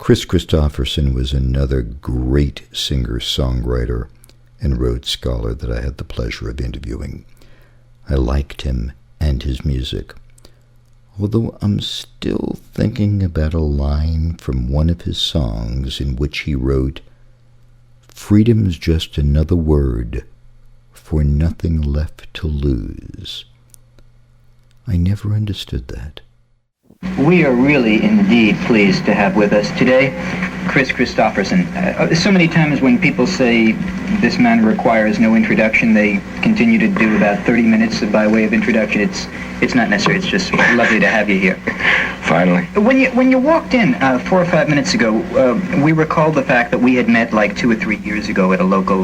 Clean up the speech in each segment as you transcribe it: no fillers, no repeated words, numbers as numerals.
Kris Kristofferson was another great singer-songwriter and Rhodes Scholar that I had the pleasure of interviewing. I liked him and his music, although I'm still thinking about a line from one of his songs in which he wrote, "Freedom's just another word for nothing left to lose." I never understood that. We are really indeed pleased to have with us today Kris Kristofferson. So many times when people say this man requires no introduction, they continue to do about 30 minutes by way of introduction. It's not necessary. It's just lovely to have you here. Finally. When you walked in 4 or 5 minutes ago, we recalled the fact that we had met like 2 or 3 years ago at a local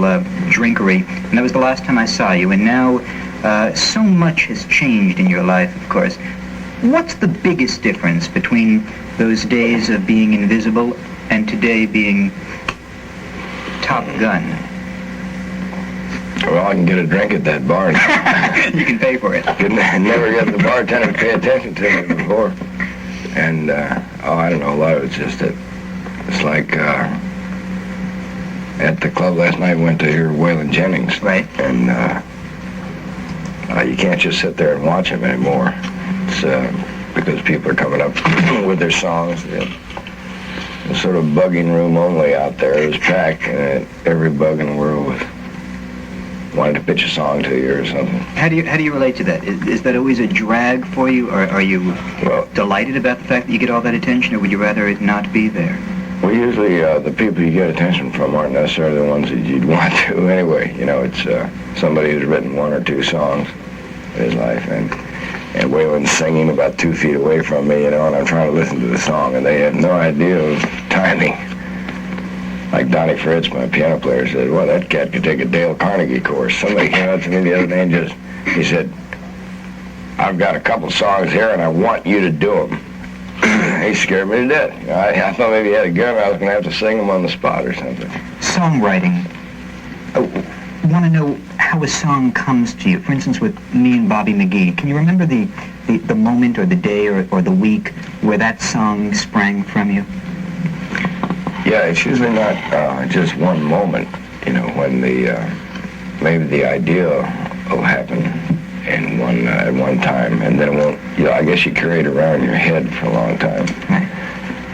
drinkery, and that was the last time I saw you. And now so much has changed in your life, of course. What's the biggest difference between those days of being invisible and today being Top Gun? Well, I can get a drink at that bar now. You can pay for it. I never got the bartender to pay attention to me before. And, I don't know, a lot of it's just that it's like, at the club last night, went to hear Waylon Jennings. Right. And, you can't just sit there and watch him anymore. It's, because people are coming up with their songs. The sort of bugging room only out there. It was packed, and every bug in the world was wanted to pitch a song to you or something. How do you relate to that? Is that always a drag for you, or are you delighted about the fact that you get all that attention, or would you rather it not be there? Well, usually the people you get attention from aren't necessarily the ones that you'd want to anyway. You know, it's somebody who's written 1 or 2 songs in his life, and Waylon's singing about 2 feet away from me, you know, and I'm trying to listen to the song, and they have no idea of timing. Like Donnie Fritz, my piano player, said, well, that cat could take a Dale Carnegie course. Somebody came up to me the other day and he said, I've got a couple songs here, and I want you to do them. He scared me to death. You know, I thought maybe he had a gun, I was going to have to sing them on the spot or something. Songwriting. I want to know how a song comes to you. For instance, with me and Bobby McGee, can you remember the moment or the day or the week where that song sprang from you? Yeah, it's usually not just one moment, you know, when maybe the idea will happen at one time, and then it won't, you know, I guess you carry it around in your head for a long time.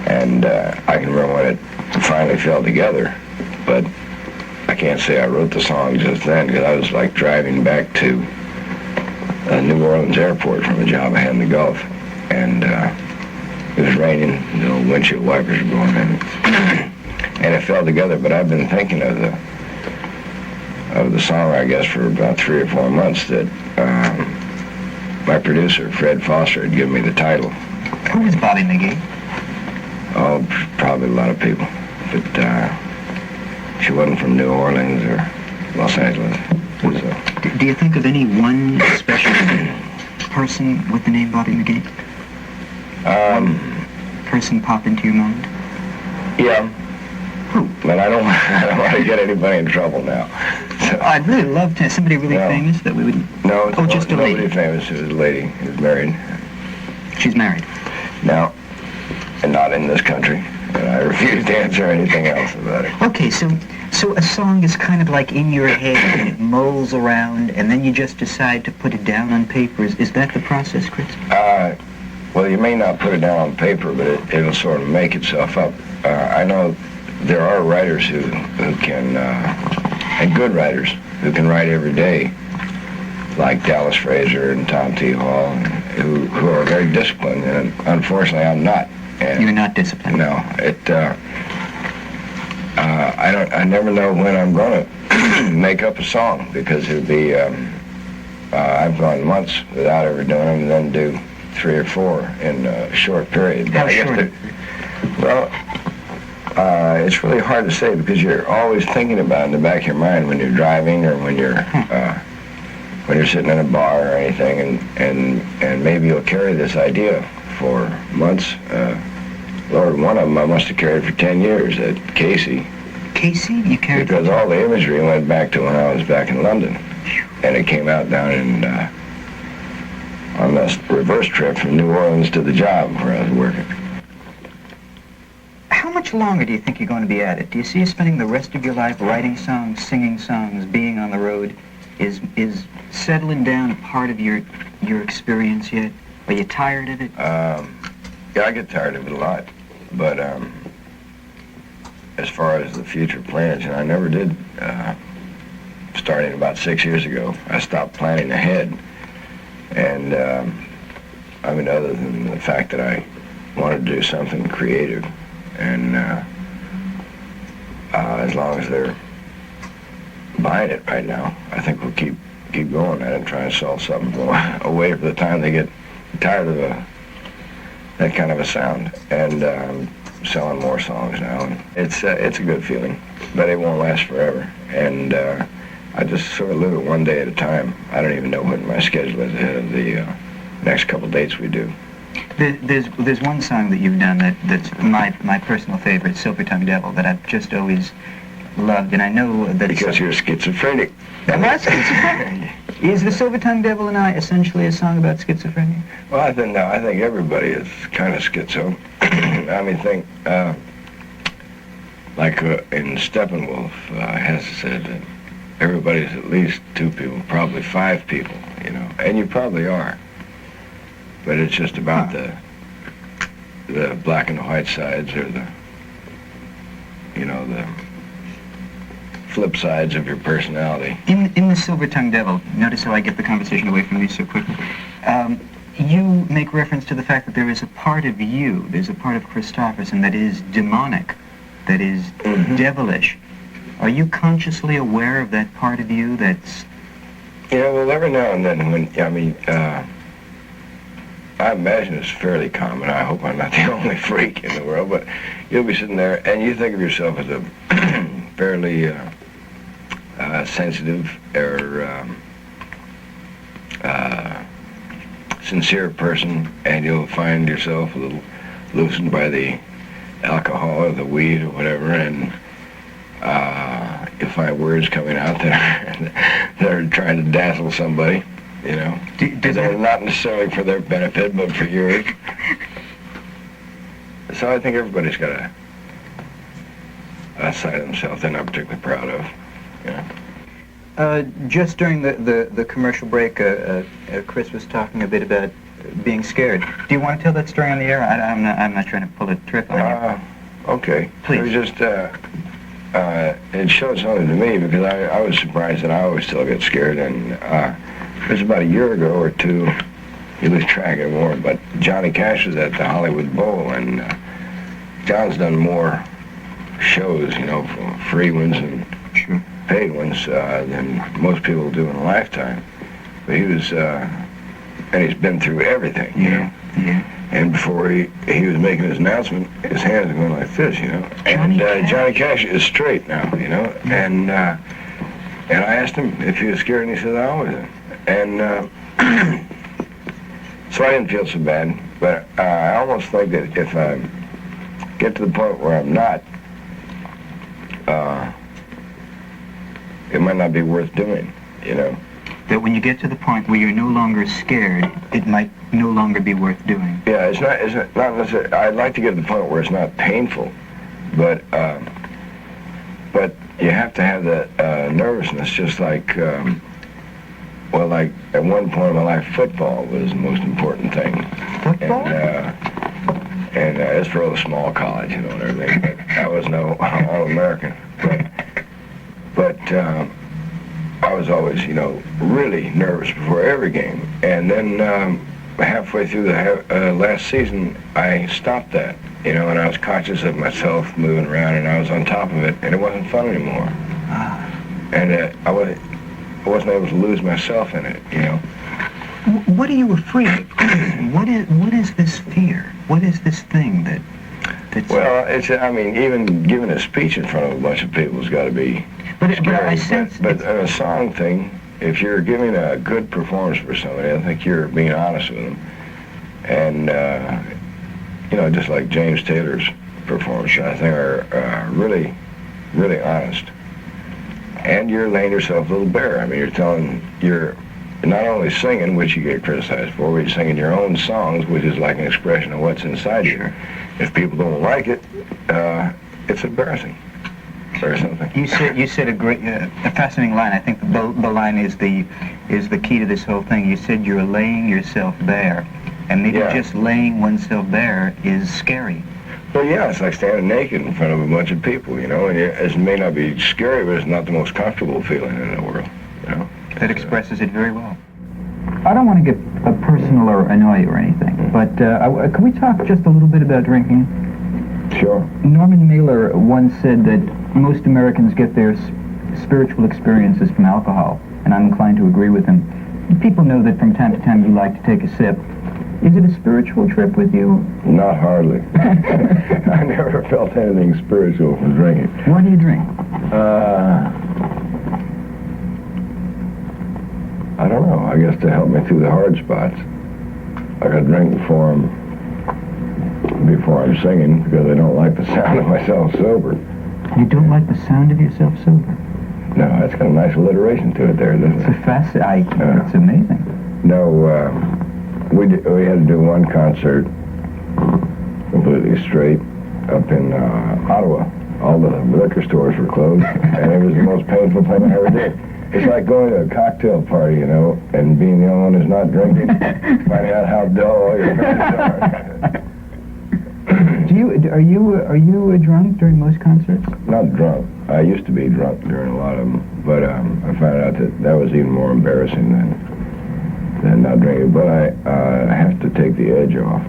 And I can remember when it finally fell together, but I can't say I wrote the song just then, because I was like driving back to New Orleans airport from a job I had in the Gulf, and it was raining, the old windshield wipers were going in, and it fell together. But I've been thinking of the song, I guess, for about 3 or 4 months, that my producer, Fred Foster, had given me the title. Who was Bobby McGee? Oh, probably a lot of people, but she wasn't from New Orleans or Los Angeles. So. Do you think of any one special person with the name Bobby McGee? Person pop into your mind? Yeah. Who? But I don't want to get anybody in trouble now. So. I'd really love to. Somebody really famous that we would... No, just a lady. Nobody famous. It was a lady who's married. She's married? No, and not in this country. And I refuse to answer anything else about it. Okay, so a song is kind of like in your head, and it mulls around, and then you just decide to put it down on paper. Is that the process, Kris? Well, you may not put it down on paper, but it'll sort of make itself up. I know there are writers who can, and good writers, who can write every day, like Dallas Fraser and Tom T. Hall, who are very disciplined, and unfortunately I'm not. And you're not disciplined? No. I never know when I'm going to make up a song, because it would be, I've gone months without ever doing them, and then do 3 or 4 in a short period. How short? It's really hard to say, because you're always thinking about it in the back of your mind when you're driving, or when you're sitting in a bar or anything, and maybe you'll carry this idea for months. Lord, one of them I must have carried for 10 years at Casey. Casey? You carried? Because all the imagery went back to when I was back in London. And it came out down in, on this reverse trip from New Orleans to the job where I was working. How much longer do you think you're going to be at it? Do you see you spending the rest of your life writing songs, singing songs, being on the road? Is settling down a part of your experience yet? Are you tired of it? Yeah, I get tired of it a lot. But as far as the future plans, I never did. Starting about 6 years ago, I stopped planning ahead. And other than the fact that I wanted to do something creative, and as long as they're buying it right now, I think we'll keep going at it and try to sell something away for the time they get tired of that kind of a sound. And selling more songs now, and it's a good feeling, but it won't last forever. And I just sort of live it one day at a time. I don't even know what my schedule is ahead of the next couple dates we do. There's one song that you've done that's my personal favorite, Silver Tongue Devil, that I've just always loved, and I know that because you're schizophrenic. Am I schizophrenic? Is the Silver Tongue Devil and I essentially a song about schizophrenia? Well, I think everybody is kind of schizo. Think like in Steppenwolf has said that everybody's at least two people, probably five people, and you probably are. But it's just about the black and the white sides, or the flip sides of your personality. In the Silver Tongue Devil, notice how I get the conversation away from you so quickly. You make reference to the fact that there is a part of you, there's a part of Kristofferson that is demonic, that is devilish. Are you consciously aware of that part of you that's... Well, every now and then I imagine it's fairly common. I hope I'm not the only freak in the world, but you'll be sitting there and you think of yourself as a fairly sensitive or sincere person, and you'll find yourself a little loosened by the alcohol or the weed or whatever, and you'll find words coming out that are trying to dazzle somebody, They're not necessarily for their benefit, but for yours. So I think everybody's got a side of themselves they're not particularly proud of. Just during the commercial break, Kris was talking a bit about being scared. Do you want to tell that story on the air? I'm not trying to pull a trick on you. Okay. Please. It was just it showed something to me, because I was surprised that I always still get scared. And it was about a year ago or two. You lose track of more, but Johnny Cash was at the Hollywood Bowl, and John's done more shows, free ones and paid ones than most people do in a lifetime. But he was, and he's been through everything, Yeah. And before he was making his announcement, his hands were going like this, And Johnny Cash is straight now, And I asked him if he was scared, and he said, I always am. And so I didn't feel so bad, but I almost think that if I get to the point where I'm not, it might not be worth doing, That when you get to the point where you're no longer scared, it might no longer be worth doing. Yeah, it's not necessarily. I'd like to get to the point where it's not painful, but you have to have that nervousness, just like, like at one point in my life, football was the most important thing. Football? And it's for a small college, and everything. But I was no All-American, but I was always, really nervous before every game. And then halfway through the last season, I stopped that, and I was conscious of myself moving around, and I was on top of it, and it wasn't fun anymore. And I wasn't able to lose myself in it, What are you afraid of? What is this fear? What is this thing that's... Well, even giving a speech in front of a bunch of people has got to be scary. But I sense... But a song thing, if you're giving a good performance for somebody, I think you're being honest with them. And, just like James Taylor's performance, I think are really, really honest. And you're laying yourself a little bare. You're telling your not only singing, which you get criticized for, but you're singing your own songs, which is like an expression of what's inside you. If people don't like it, it's embarrassing or something. You said a fascinating line. I think the line is the key to this whole thing. You said you're laying yourself bare, and maybe just laying oneself bare is scary. Well, yeah, it's like standing naked in front of a bunch of people, you know, and it may not be scary, but it's not the most comfortable feeling in the world, you know. That expresses it very well. I don't want to get personal or annoy you or anything, but can we talk just a little bit about drinking? Sure. Norman Mailer once said that most Americans get their spiritual experiences from alcohol, and I'm inclined to agree with him. People know that from time to time you like to take a sip. Is it a spiritual trip with you? Not hardly. I never felt anything spiritual from drinking. Why do you drink? I don't know. I guess to help me through the hard spots. Like I drink before I'm singing because I don't like the sound of myself sober. You don't like the sound of yourself sober? No, that's got a nice alliteration to it there, doesn't it? It's amazing. No, we had to do one concert completely straight up in Ottawa. All the liquor stores were closed, and it was the most painful thing I ever did. It's like going to a cocktail party, you know, and being the only one who's not drinking, finding out how dull all your friends are. Are you drunk during most concerts? Not drunk. I used to be drunk during a lot of them, but I found out that was even more embarrassing than not drinking. But I have to take the edge off.